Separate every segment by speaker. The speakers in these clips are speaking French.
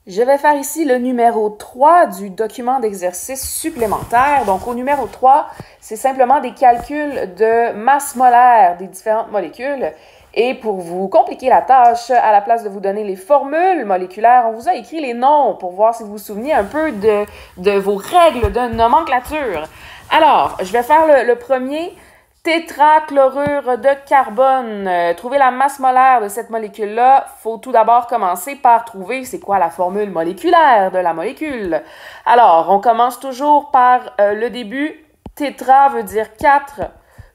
Speaker 1: Je vais faire ici le numéro 3 du document d'exercice supplémentaire. Donc, au numéro 3, c'est simplement des calculs de masse molaire des différentes molécules. Et pour vous compliquer la tâche, à la place de vous donner les formules moléculaires, on vous a écrit les noms pour voir si vous vous souvenez un peu de vos règles de nomenclature. Alors, je vais faire le premier. Tétrachlorure de carbone. Trouver la masse molaire de cette molécule-là, il faut tout d'abord commencer par trouver c'est quoi la formule moléculaire de la molécule. Alors, on commence toujours par le début. Tétra veut dire 4.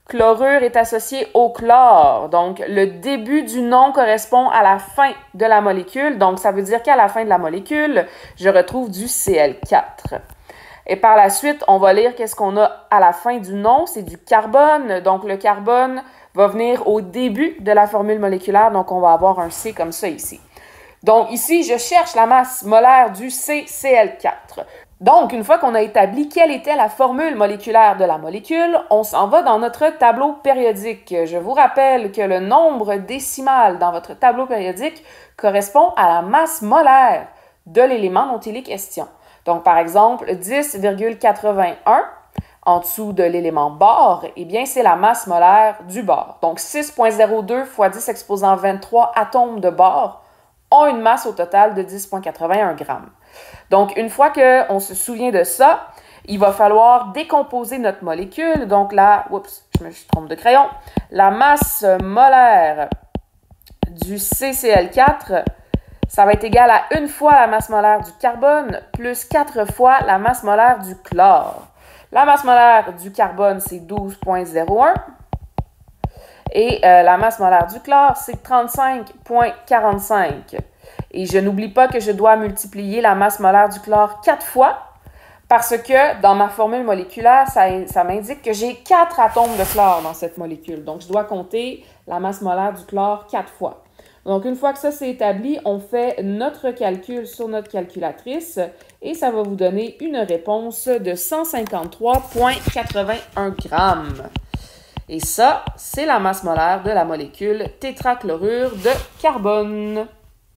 Speaker 1: Chlorure est associé au chlore. Donc, le début du nom correspond à la fin de la molécule. Donc, ça veut dire qu'à la fin de la molécule, je retrouve du Cl4. Et par la suite, on va lire qu'est-ce qu'on a à la fin du nom, c'est du carbone. Donc, le carbone va venir au début de la formule moléculaire, donc on va avoir un C comme ça ici. Donc, ici, je cherche la masse molaire du CCl4. Donc, une fois qu'on a établi quelle était la formule moléculaire de la molécule, on s'en va dans notre tableau périodique. Je vous rappelle que le nombre décimal dans votre tableau périodique correspond à la masse molaire de l'élément dont il est question. Donc, par exemple, 10,81 en dessous de l'élément bore, eh bien, c'est la masse molaire du bore. Donc, 6,02 fois 10 exposant 23 atomes de bore ont une masse au total de 10,81 grammes. Donc, une fois qu'on se souvient de ça, il va falloir décomposer notre molécule. Donc là, oups, je me trompe de crayon. La masse molaire du CCl4, ça va être égal à 1 fois la masse molaire du carbone plus 4 fois la masse molaire du chlore. La masse molaire du carbone, c'est 12,01. Et la masse molaire du chlore, c'est 35,45. Et je n'oublie pas que je dois multiplier la masse molaire du chlore 4 fois parce que dans ma formule moléculaire, ça m'indique que j'ai 4 atomes de chlore dans cette molécule. Donc, je dois compter la masse molaire du chlore 4 fois. Donc, une fois que ça c'est établi, on fait notre calcul sur notre calculatrice et ça va vous donner une réponse de 153,81 grammes. Et ça, c'est la masse molaire de la molécule tétrachlorure de carbone.